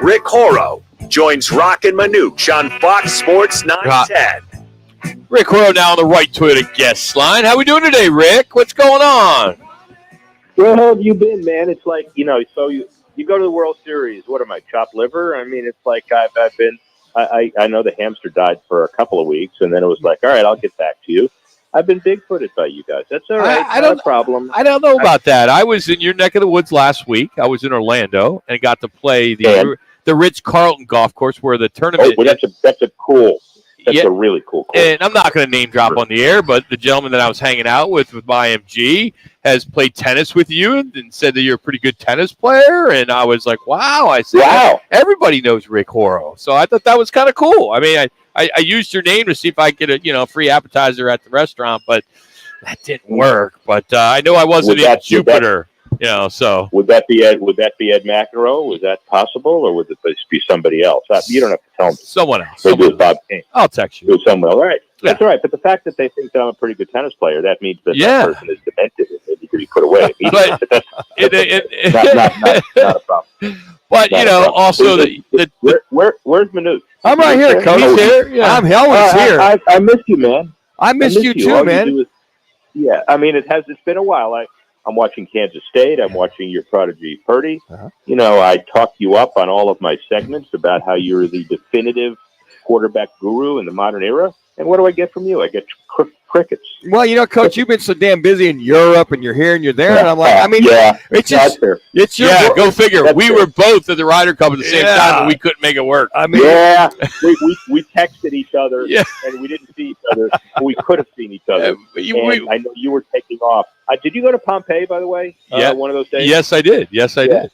Rick Horrow joins Rock and Manooch on Fox Sports 910. Rick Horrow now on the right Twitter guest line. How we doing today, Rick? What's going on? Where have you been, man? It's like, so you go to the World Series. What am I, chopped liver? I mean, it's like I know the hamster died for a couple of weeks, and then it was like, all right, I'll get back to you. I've been big-footed by you guys. That's all right. Not a problem. I don't know about that. I was in your neck of the woods last week. I was in Orlando and got to play the Ritz-Carlton golf course where the tournament. Oh, well, that's a really cool course. And I'm not going to name drop on the air, but the gentleman that I was hanging out with IMG has played tennis with you and said that you're a pretty good tennis player. And I was like, wow. I said, wow. Everybody knows Rick Horrow. So I thought that was kind of cool. I mean, I used your name to see if I could get a free appetizer at the restaurant, but that didn't work. But I know I wasn't in Jupiter. So would that be Ed McEnroe? Was that possible, or would it be somebody else? You don't have to tell me. Someone else. Maybe it Bob King. I'll text you. It was someone else. All right, that's all right. But the fact that they think that I'm a pretty good tennis player, that means that that person is demented and needs to be put away. But that's not a problem. But also where's Manute? I'm right here, Coach. He's here. Yeah. I'm always here. I missed you, man. I missed you too, man. Yeah, I mean it's been a while. I'm watching Kansas State. I'm watching your prodigy Purdy. Uh-huh. I talk you up on all of my segments about how you're the definitive quarterback guru in the modern era. And what do I get from you? I get crickets. Well, Coach, you've been so damn busy in Europe, and you're here and you're there, and I'm like, it's just, it's your go figure. We were both at the Ryder Cup at the same time, and we couldn't make it work. I mean, we texted each other, and we didn't see each other. But we could have seen each other. I know you were taking off. Did you go to Pompeii, by the way? One of those days. Yes, I did. Did.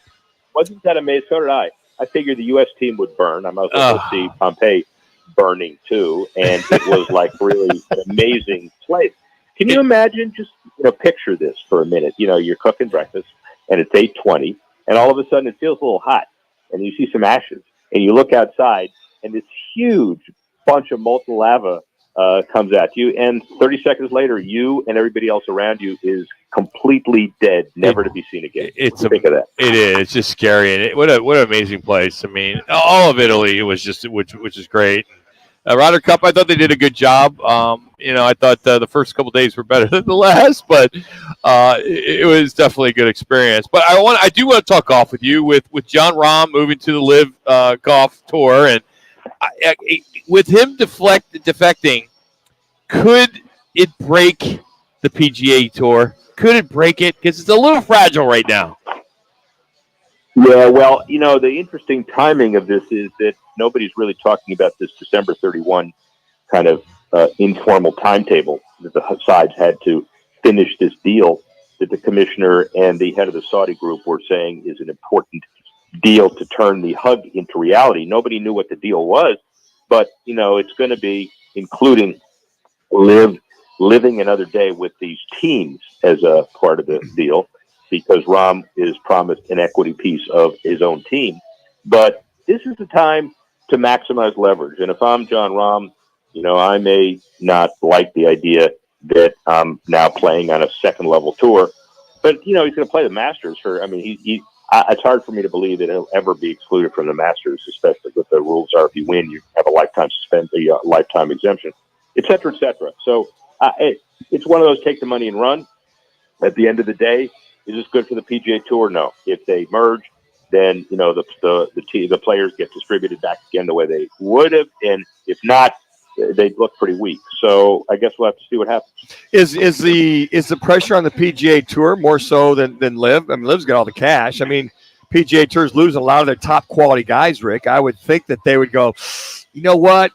Wasn't that amazing? So did I. I figured the U.S. team would burn. I might as well see Pompeii burning too, and it was like really an amazing place. Can you imagine? Just picture this for a minute. You're cooking breakfast, and it's 8:20, and all of a sudden it feels a little hot, and you see some ashes, and you look outside, and this huge bunch of molten lava comes at you, and 30 seconds later, you and everybody else around you is completely dead, never to be seen again. Think of that. It is. It's just scary, and what an amazing place. I mean, all of Italy was just which is great. Ryder Cup, I thought they did a good job. I thought the first couple of days were better than the last, but it was definitely a good experience. But I do want to talk golf with you with Jon Rahm moving to the LIV golf tour, and with him defecting, could it break the PGA Tour? Could it break it? Because it's a little fragile right now. Yeah, well, the interesting timing of this is that nobody's really talking about this December 31 kind of informal timetable that the sides had to finish this deal that the commissioner and the head of the Saudi group were saying is an important deal to turn the hug into reality. Nobody knew what the deal was, but, it's going to be including living another day with these teams as a part of the deal, because Rahm is promised an equity piece of his own team. But this is the time to maximize leverage. And if I'm Jon Rahm, I may not like the idea that I'm now playing on a second-level tour. But, he's going to play the Masters it's hard for me to believe that he'll ever be excluded from the Masters, especially with the rules are if you win, you have a lifetime lifetime exemption, et cetera, et cetera. So it's one of those take the money and run. At the end of the day, is this good for the PGA Tour? No. If they merge, then the players get distributed back again the way they would have, and if not, they look pretty weak. So I guess we'll have to see what happens. Is the pressure on the PGA Tour more so than LIV? I mean, LIV's got all the cash. I mean, PGA Tour's losing a lot of their top quality guys, Rick. I would think that they would go, you know what?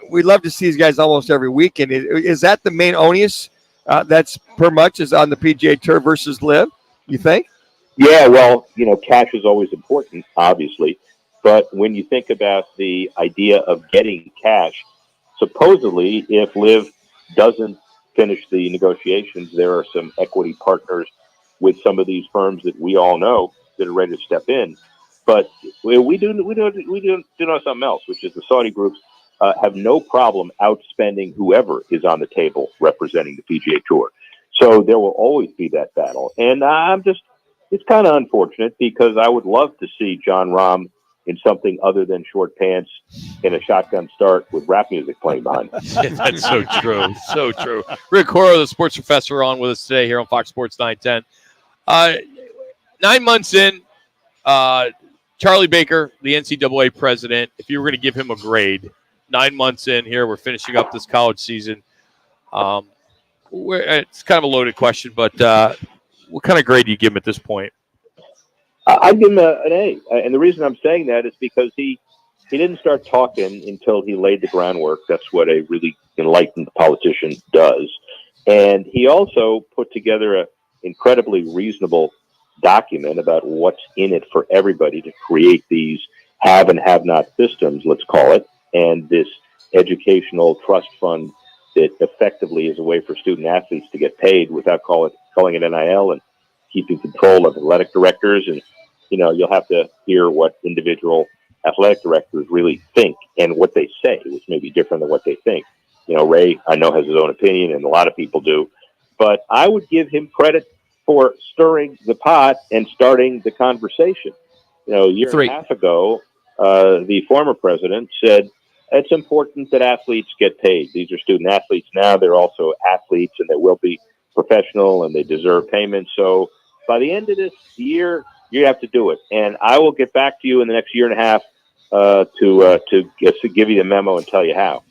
We'd love to see these guys almost every weekend. Is that the main onus that's per much is on the PGA Tour versus LIV, you think? Yeah, well, cash is always important, obviously. But when you think about the idea of getting cash, supposedly, if LIV doesn't finish the negotiations, there are some equity partners with some of these firms that we all know that are ready to step in. But we do know something else, which is the Saudi groups have no problem outspending whoever is on the table representing the PGA Tour. So there will always be that battle. And it's kind of unfortunate because I would love to see Jon Rahm in something other than short pants and a shotgun start with rap music playing behind. That's so true. So true. Rick Horrow, the sports professor, on with us today here on Fox Sports 910. 9 months in, Charlie Baker, the NCAA president, if you were going to give him a grade, 9 months in here, we're finishing up this college season. It's kind of a loaded question, but what kind of grade do you give him at this point? I'd give him an A. And the reason I'm saying that is because he didn't start talking until he laid the groundwork. That's what a really enlightened politician does. And he also put together an incredibly reasonable document about what's in it for everybody to create these have and have not systems, let's call it, and this educational trust fund that effectively is a way for student athletes to get paid without calling it NIL and keeping control of athletic directors. And, you'll have to hear what individual athletic directors really think and what they say, which may be different than what they think. Ray, I know, has his own opinion, and a lot of people do. But I would give him credit for stirring the pot and starting the conversation. A year and a half ago, the former president said, it's important that athletes get paid. These are student athletes now. They're also athletes, and they will be professional, and they deserve payment. So by the end of this year, you have to do it. And I will get back to you in the next year and a half to give you the memo and tell you how.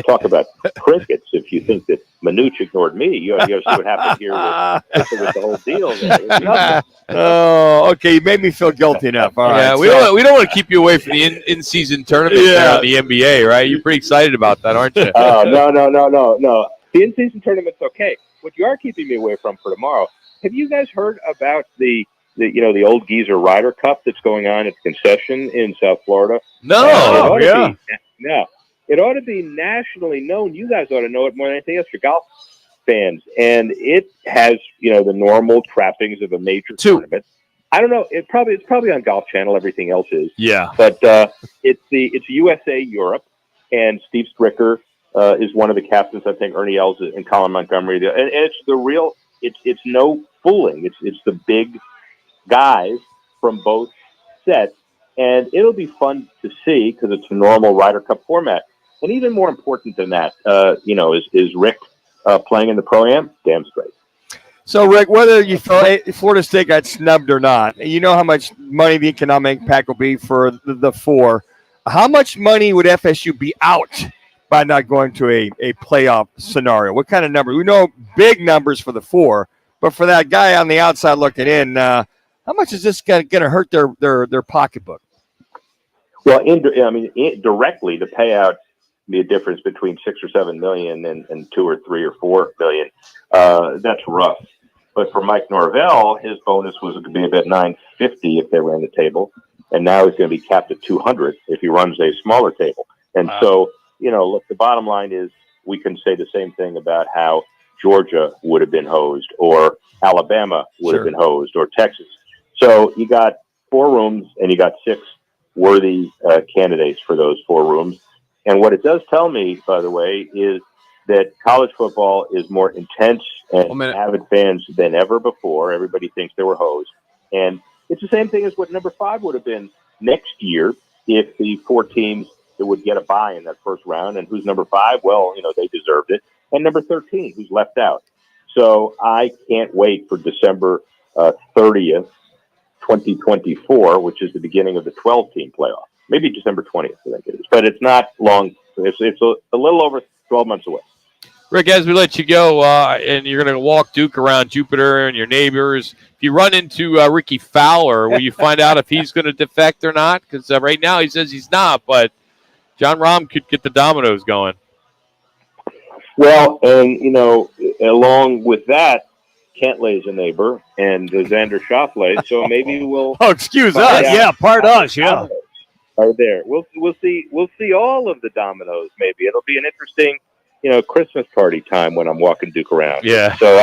Talk about crickets. If you think that Manuch ignored me, you got to see what happened here with the whole deal. Oh, okay. You made me feel guilty enough. All right. We don't want to keep you away from the in-season tournament there on the NBA, right? You're pretty excited about that, aren't you? No. The in-season tournament's okay. What you are keeping me away from for tomorrow, have you guys heard about the old geezer Ryder Cup that's going on at the concession in South Florida? No. It ought to be nationally known. You guys ought to know it more than anything else. You're golf fans. And it has, the normal trappings of a major tournament. I don't know. It's probably on Golf Channel. Everything else is. Yeah. But it's USA Europe, and Steve Stricker is one of the captains. I think Ernie Els and Colin Montgomery. And it's the real. It's no fooling. It's the big guys from both sets, and it'll be fun to see because it's a normal Ryder Cup format. And even more important than that, is Rick playing in the Pro-Am? Damn straight. So, Rick, whether you thought Florida State got snubbed or not, you know how much money the economic impact will be for the four. How much money would FSU be out by not going to a playoff scenario? What kind of number? We know big numbers for the four, but for that guy on the outside looking in, how much is this going to hurt their pocketbook? Well, directly, the payout be a difference between $6 or $7 million and $2 or $3 or $4 million. That's rough. But for Mike Norvell, his bonus was going to be about $950 if they ran the table, and now he's going to be capped at $200 if he runs a smaller table. And so, look, the bottom line is we can say the same thing about how Georgia would have been hosed, or Alabama would have been hosed, or Texas. So you got 4 rooms, and you got 6 worthy candidates for those 4 rooms. And what it does tell me, by the way, is that college football is more intense and avid fans than ever before. Everybody thinks they were hosed. And it's the same thing as what number 5 would have been next year if the 4 teams that would get a bye in that first round. And who's number 5? Well, they deserved it. And number 13, who's left out. So I can't wait for December 30th. 2024, which is the beginning of the 12-team playoff. Maybe December 20th, I think it is. But it's not long. It's a little over 12 months away. Rick, as we let you go, and you're going to walk Duke around Jupiter and your neighbors, if you run into Ricky Fowler, will you find out if he's going to defect or not? Because right now he says he's not, but John Rahm could get the dominoes going. Well, and, along with that, Kentlay's a neighbor, and Xander Schauffele, so maybe we'll. Oh, excuse us. Yeah, part us. Yeah, are there? We'll see all of the dominoes. Maybe it'll be an interesting, Christmas party time when I'm walking Duke around. Yeah. So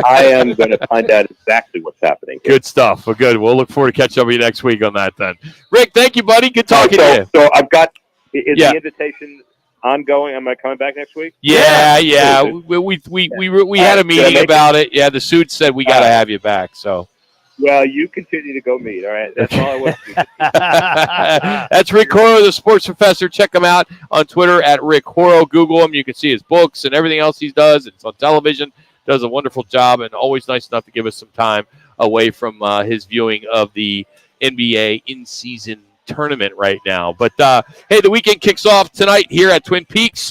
I am going to find out exactly what's happening here. Good stuff. Well, good. We'll look forward to catching up with you next week on that. Then, Rick, thank you, buddy. Good talking to you. So I've got the invitation ongoing. Am I coming back next week? Yeah. We had a meeting about it. Yeah, the suit said we got to have you back. So Well, you continue to go meet. All right, that's all I want to do. That's Rick Horrow, the sports professor. Check him out on Twitter at Rick Horrow. Google him. You can see his books and everything else he does. It's on television. Does a wonderful job and always nice enough to give us some time away from his viewing of the NBA in-season tournament right now. But, hey, the weekend kicks off tonight here at Twin Peaks.